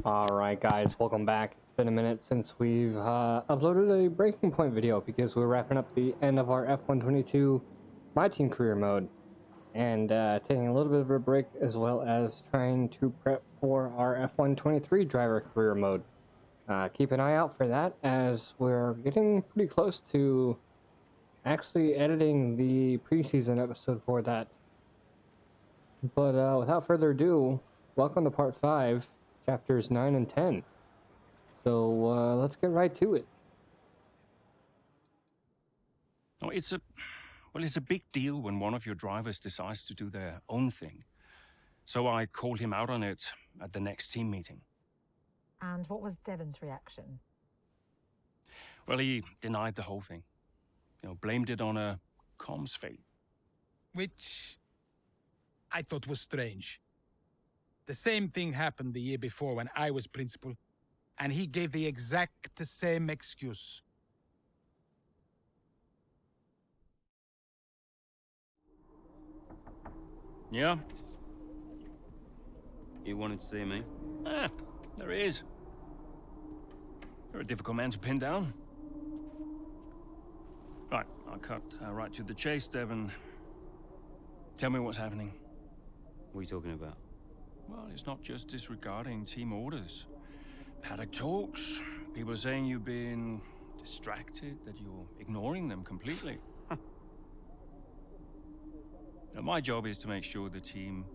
Alright guys, welcome back. It's been a minute since we've uploaded a Breaking Point video because we're wrapping up the end of our F122 My Team Career mode and taking a little bit of a break as well as trying to prep for our F123 driver career mode. Keep an eye out for that as we're getting pretty close to actually editing the preseason episode for that. But without further ado, welcome to part 5. Chapters 9 and 10. So let's get right to it. No, it's a big deal when one of your drivers decides to do their own thing. So I called him out on it at the next team meeting. And what was Devon's reaction? Well, he denied the whole thing. Blamed it on a comms fail. Which I thought was strange. The same thing happened the year before when I was principal, and he gave the exact same excuse. Yeah? You wanted to see me? There he is. You're a difficult man to pin down. Right, I'll cut right to the chase, Devon. Tell me what's happening. What are you talking about? Well, it's not just disregarding team orders. Paddock talks. People are saying you've been distracted, that you're ignoring them completely. Now, my job is to make sure the team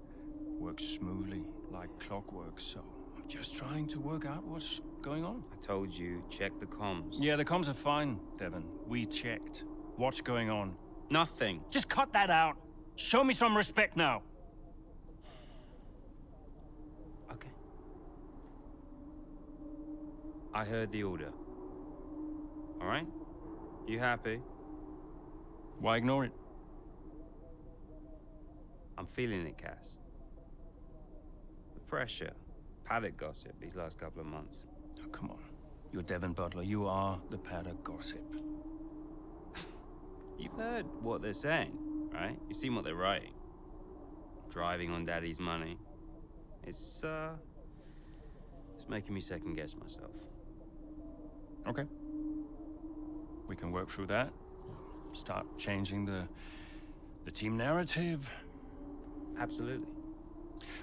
works smoothly, like clockwork, so I'm just trying to work out what's going on. I told you, check the comms. Yeah, the comms are fine, Devon. We checked. What's going on? Nothing. Just cut that out. Show me some respect now. Okay. I heard the order. All right? You happy? Why ignore it? I'm feeling it, Cass. The pressure. Paddock gossip these last couple of months. Oh, come on. You're Devon Butler. You are the Paddock gossip. You've heard what they're saying, right? You've seen what they're writing. Driving on Daddy's money. It's making me second guess myself. Okay. We can work through that. Start changing the team narrative. Absolutely.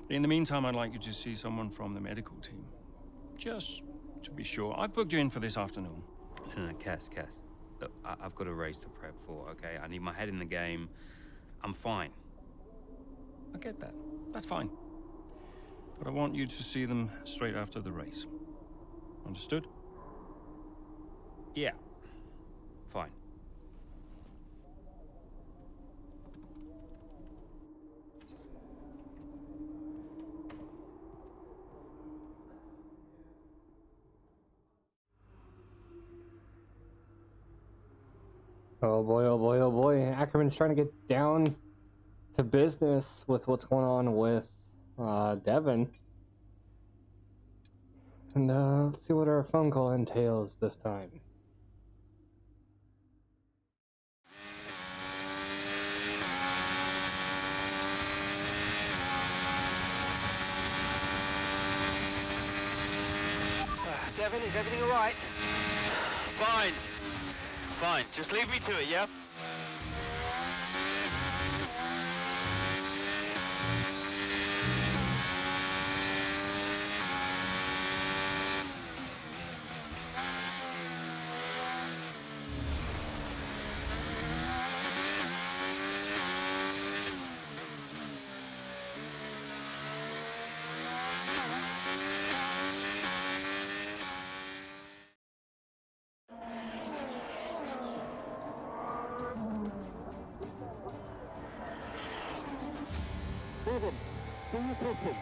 But in the meantime, I'd like you to see someone from the medical team. Just to be sure. I've booked you in for this afternoon. No, Cass. Look, I've got a race to prep for, okay? I need my head in the game. I'm fine. I get that. That's fine. But I want you to see them straight after the race. Understood? Yeah. Fine. Oh boy, oh boy, oh boy. Ackerman's trying to get down to business with what's going on with Devon. And let's see what our phone call entails this time. Devon, is everything all right? Fine. Fine. Just leave me to it, yeah? Devon, do you listen?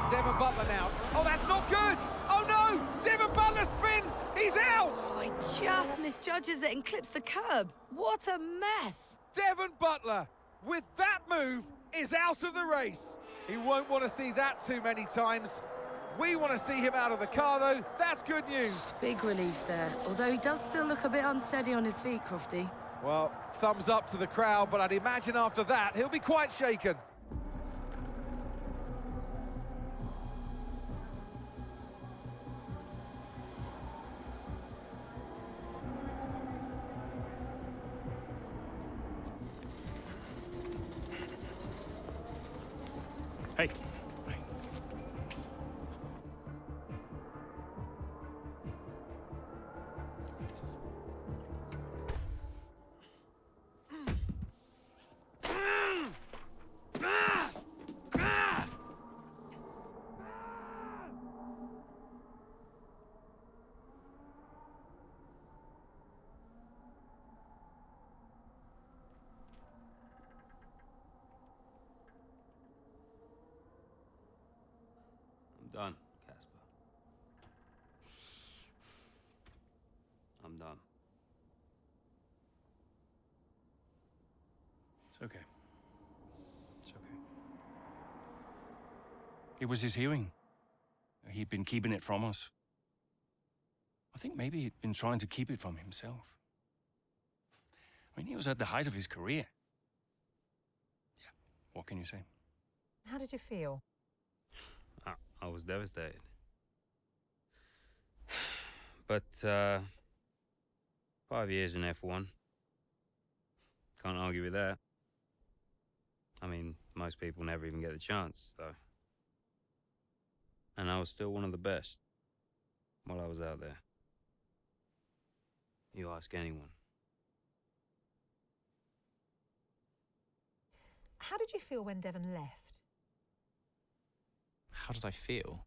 Devon Butler now. Oh, that's not good! Oh no! Devon Butler spins! He's out! Oh, he just misjudges it and clips the curb. What a mess! Devon Butler, with that move, is out of the race. He won't want to see that too many times. We want to see him out of the car, though. That's good news. Big relief there, although he does still look a bit unsteady on his feet, Crofty. Well, thumbs up to the crowd, but I'd imagine after that, he'll be quite shaken. Hey. I'm done, Casper. I'm done. It's okay. It's okay. It was his hearing. He'd been keeping it from us. I think maybe he'd been trying to keep it from himself. I mean, he was at the height of his career. Yeah, what can you say? How did you feel? I was devastated. But, 5 years in F1. Can't argue with that. I mean, most people never even get the chance, so. And I was still one of the best while I was out there. You ask anyone. How did you feel when Devon left? How did I feel?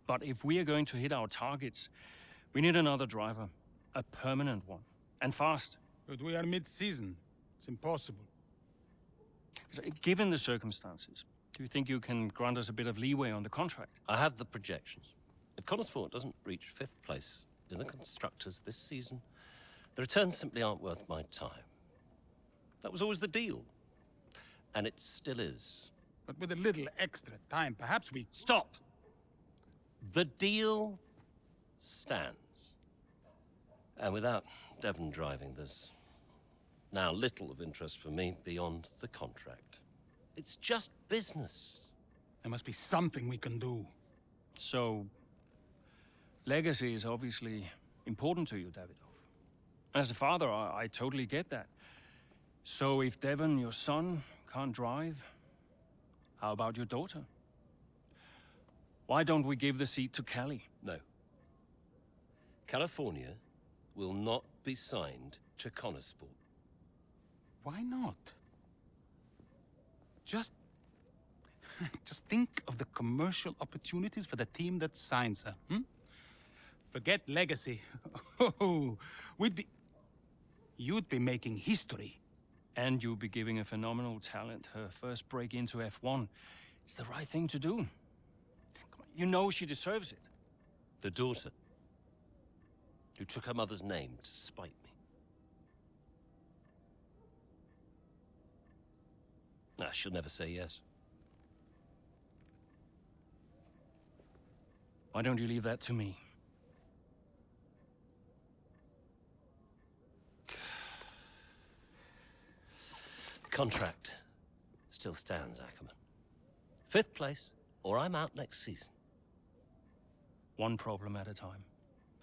But if we are going to hit our targets, we need another driver. A permanent one. And fast. But we are mid-season. It's impossible. Given the circumstances, do you think you can grant us a bit of leeway on the contract? I have the projections. If Connorsport doesn't reach 5th place in the Constructors this season, the returns simply aren't worth my time. That was always the deal. And it still is. But with a little extra time, perhaps we... Stop! The deal stands. And without Devon driving, there's now little of interest for me beyond the contract. It's just business. There must be something we can do. So, legacy is obviously important to you, Davidoff. As a father, I totally get that. So if Devon, your son, can't drive, how about your daughter? Why don't we give the seat to Callie? No. California will not be signed to Connorsport. Why not? Just think of the commercial opportunities for the team that signs her, Forget legacy. Oh, you'd be making history. And you'll be giving a phenomenal talent her first break into F1. It's the right thing to do. Come on, you know she deserves it. The daughter, who took her mother's name to spite me. Nah, she'll never say yes. Why don't you leave that to me? The contract still stands, Ackerman. 5th place, or I'm out next season. One problem at a time,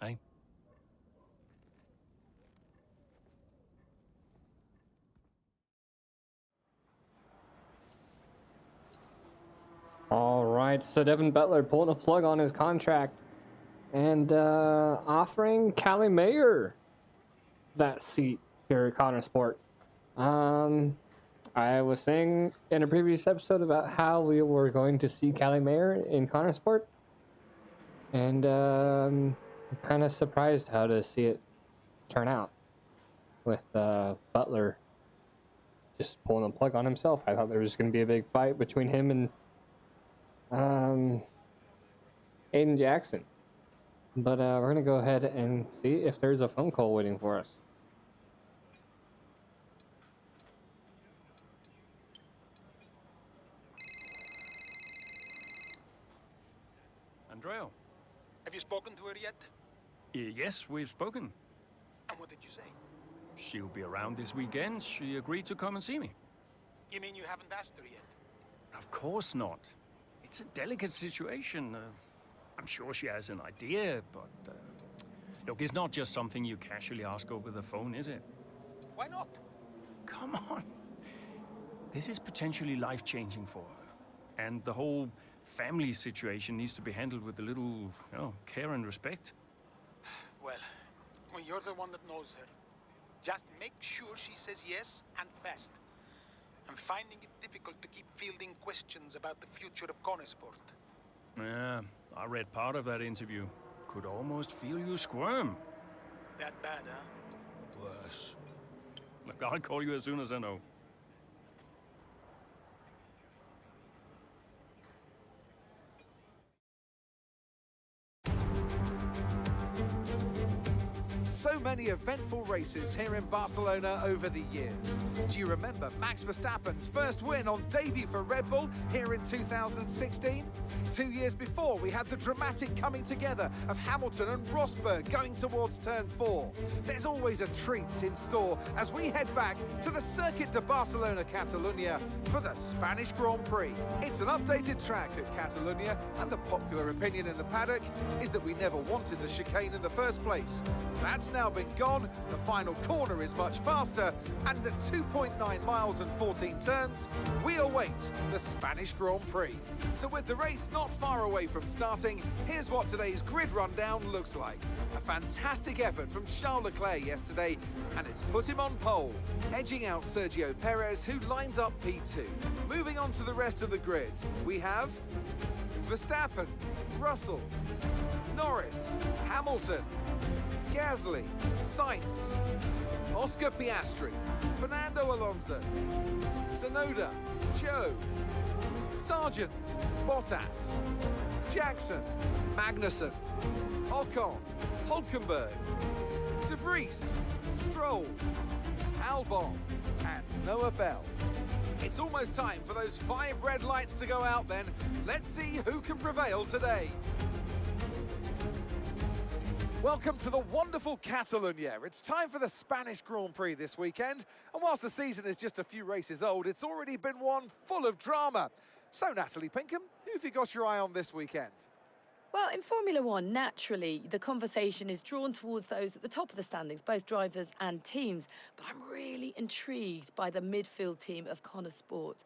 eh? All right, so Devon Butler pulling the plug on his contract and offering Callie Mayer that seat here at Connorsport. I was saying in a previous episode about how we were going to see Callie Mayer in Connorsport, and I'm kind of surprised how to see it turn out with Butler just pulling the plug on himself. I thought there was going to be a big fight between him and Aiden Jackson, but we're gonna go ahead and see if there's a phone call waiting for us. Andrea. Have you spoken to her yet? Yes, we've spoken. And what did you say? She'll be around this weekend. She agreed to come and see me. You mean you haven't asked her yet? Of course not. It's a delicate situation. I'm sure she has an idea, but... look, it's not just something you casually ask over the phone, is it? Why not? Come on. This is potentially life-changing for her. And the whole family situation needs to be handled with a little, care and respect. Well, you're the one that knows her. Just make sure she says yes and fast. I'm finding it difficult to keep fielding questions about the future of Conesport. Yeah, I read part of that interview. Could almost feel you squirm. That bad, huh? Worse. Look, I'll call you as soon as I know. So many eventful races here in Barcelona over the years. Do you remember Max Verstappen's first win on debut for Red Bull here in 2016? 2 years before, we had the dramatic coming together of Hamilton and Rosberg going towards turn 4. There's always a treat in store as we head back to the Circuit de Barcelona Catalunya for the Spanish Grand Prix. It's an updated track at Catalunya, and the popular opinion in the paddock is that we never wanted the chicane in the first place. That's now been gone, the final corner is much faster, and at 2.9 miles and 14 turns, we await the Spanish Grand Prix. So with the race not far away from starting, here's what today's grid rundown looks like. A fantastic effort from Charles Leclerc yesterday, and it's put him on pole, edging out Sergio Perez, who lines up P2. Moving on to the rest of the grid, we have Verstappen, Russell, Norris, Hamilton, Gasly, Sainz, Oscar Piastri, Fernando Alonso, Tsunoda, Zhou, Sargent, Bottas, Jackson, Magnussen, Ocon, Hulkenberg, De Vries, Stroll, Albon, and Noah Bell. It's almost time for those 5 red lights to go out then. Let's see who can prevail today. Welcome to the wonderful Catalunya. It's time for the Spanish Grand Prix this weekend. And whilst the season is just a few races old, it's already been one full of drama. So, Natalie Pinkham, who have you got your eye on this weekend? Well, in Formula One, naturally, the conversation is drawn towards those at the top of the standings, both drivers and teams. But I'm really intrigued by the midfield team of Conesport.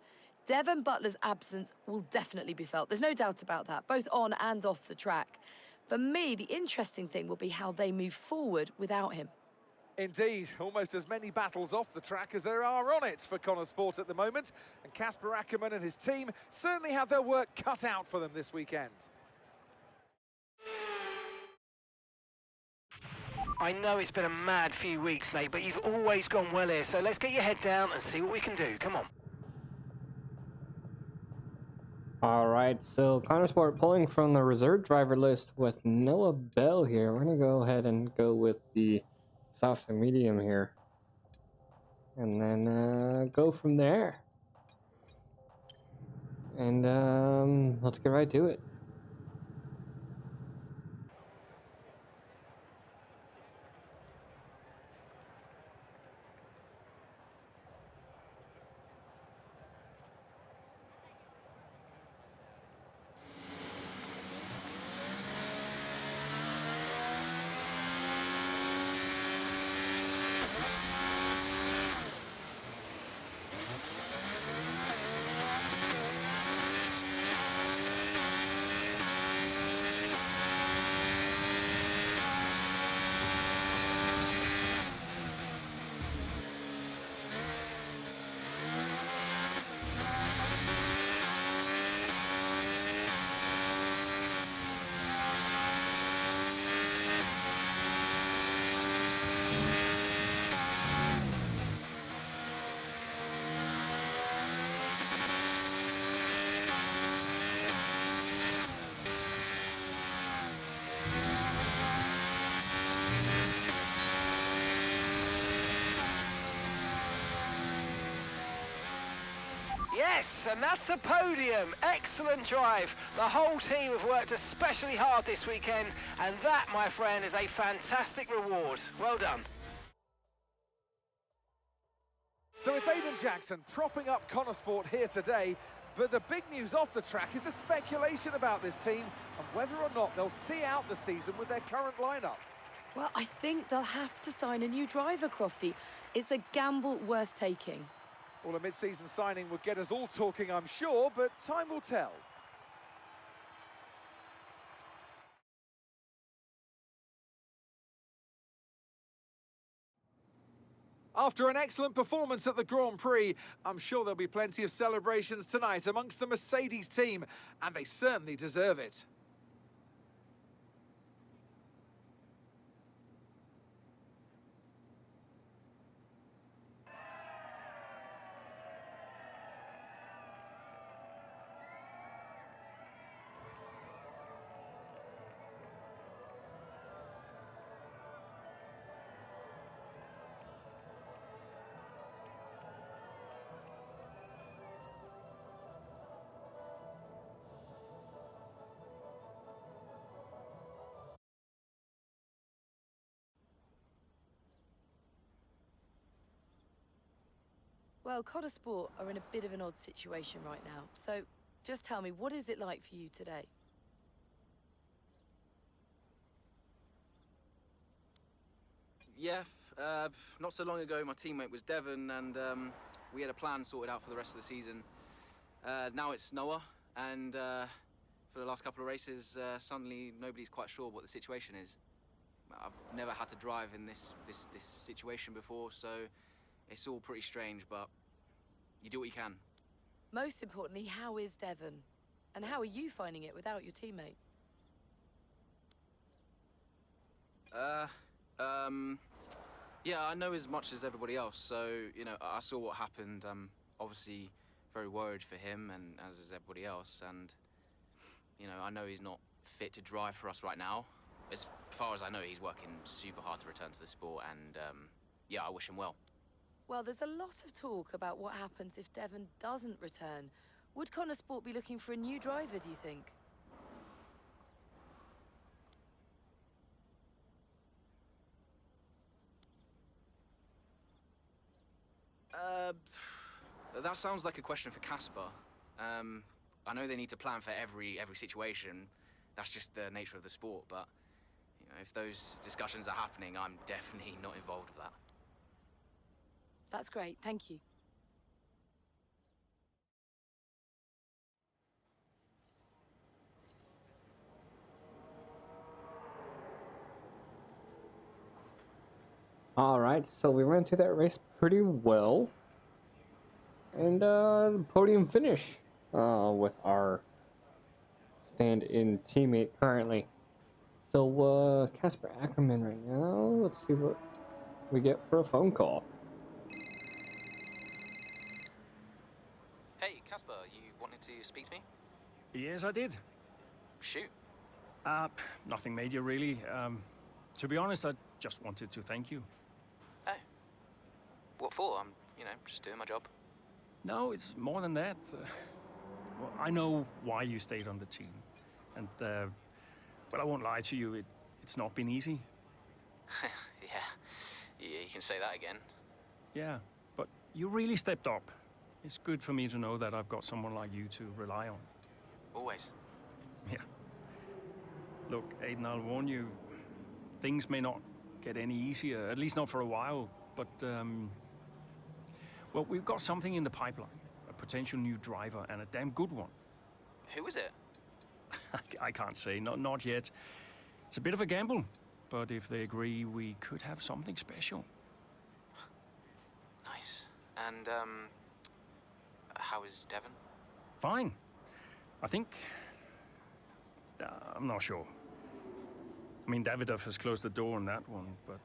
Devon Butler's absence will definitely be felt. There's no doubt about that, both on and off the track. For me, the interesting thing will be how they move forward without him. Indeed, almost as many battles off the track as there are on it for Conesport at the moment. And Casper Ackermann and his team certainly have their work cut out for them this weekend. I know it's been a mad few weeks, mate, but you've always gone well here, so let's get your head down and see what we can do. Come on. Alright, so Conesport pulling from the reserve driver list with Noah Bell here. We're going to go ahead and go with the soft and medium here. And then go from there. And let's get right to it. Yes, and that's a podium. Excellent drive. The whole team have worked especially hard this weekend, and that, my friend, is a fantastic reward. Well done. So it's Aidan Jackson propping up Connor Sport here today, but the big news off the track is the speculation about this team and whether or not they'll see out the season with their current lineup. Well, I think they'll have to sign a new driver, Crofty. It's a gamble worth taking. Well, a mid-season signing would get us all talking, I'm sure, but time will tell. After an excellent performance at the Grand Prix, I'm sure there'll be plenty of celebrations tonight amongst the Mercedes team, and they certainly deserve it. Well, Connor Sport are in a bit of an odd situation right now. So just tell me, what is it like for you today? Yeah, not so long ago my teammate was Devon, and we had a plan sorted out for the rest of the season. Now it's Noah, and for the last couple of races, suddenly nobody's quite sure what the situation is. I've never had to drive in this situation before, so it's all pretty strange, but you do what you can. Most importantly, how is Devon? And how are you finding it without your teammate? Yeah, I know as much as everybody else, so, you know, I saw what happened. I'm obviously very worried for him, and as is everybody else, and, you know, I know he's not fit to drive for us right now. As far as I know, he's working super hard to return to the sport, and, yeah, I wish him well. Well, there's a lot of talk about what happens if Devon doesn't return. Would Connor Sport be looking for a new driver, do you think? That sounds like a question for Casper. I know they need to plan for every situation. That's just the nature of the sport, but you know, if those discussions are happening, I'm definitely not involved with that. That's great, thank you. Alright, so we ran through that race pretty well. And podium finish with our stand-in teammate currently. So Casper Ackerman right now. Let's see what we get for a phone call. Hey, Casper, you wanted to speak to me? Yes, I did. Shoot. Nothing major, really. To be honest, I just wanted to thank you. Oh. What for? I'm, you know, just doing my job. No, it's more than that. Well, I know why you stayed on the team. And, but I won't lie to you, it's not been easy. Yeah, you can say that again. Yeah, but you really stepped up. It's good for me to know that I've got someone like you to rely on. Always. Yeah. Look, Aidan, I'll warn you, things may not get any easier, at least not for a while, but, well, we've got something in the pipeline, a potential new driver, and a damn good one. Who is it? I can't say, not yet. It's a bit of a gamble, but if they agree, we could have something special. Nice. And, how is Devon? Fine. I think... I'm not sure. I mean, Davidoff has closed the door on that one, but...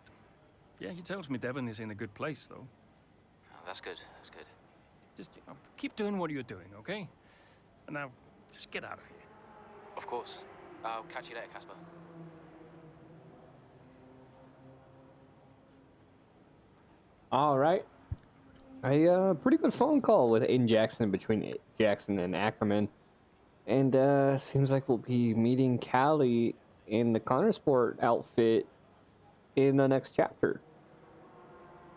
Yeah, he tells me Devon is in a good place, though. Oh, that's good, that's good. Just keep doing what you're doing, okay? And now, just get out of here. Of course. I'll catch you later, Casper. Alright. a pretty good phone call with Aiden Jackson between Jackson and Ackerman. And seems like we'll be meeting Callie in the Connor Sport outfit in the next chapter.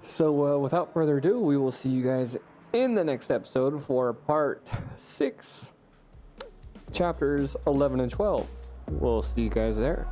So without further ado, we will see you guys in the next episode for part 6, chapters 11 and 12. We'll see you guys there.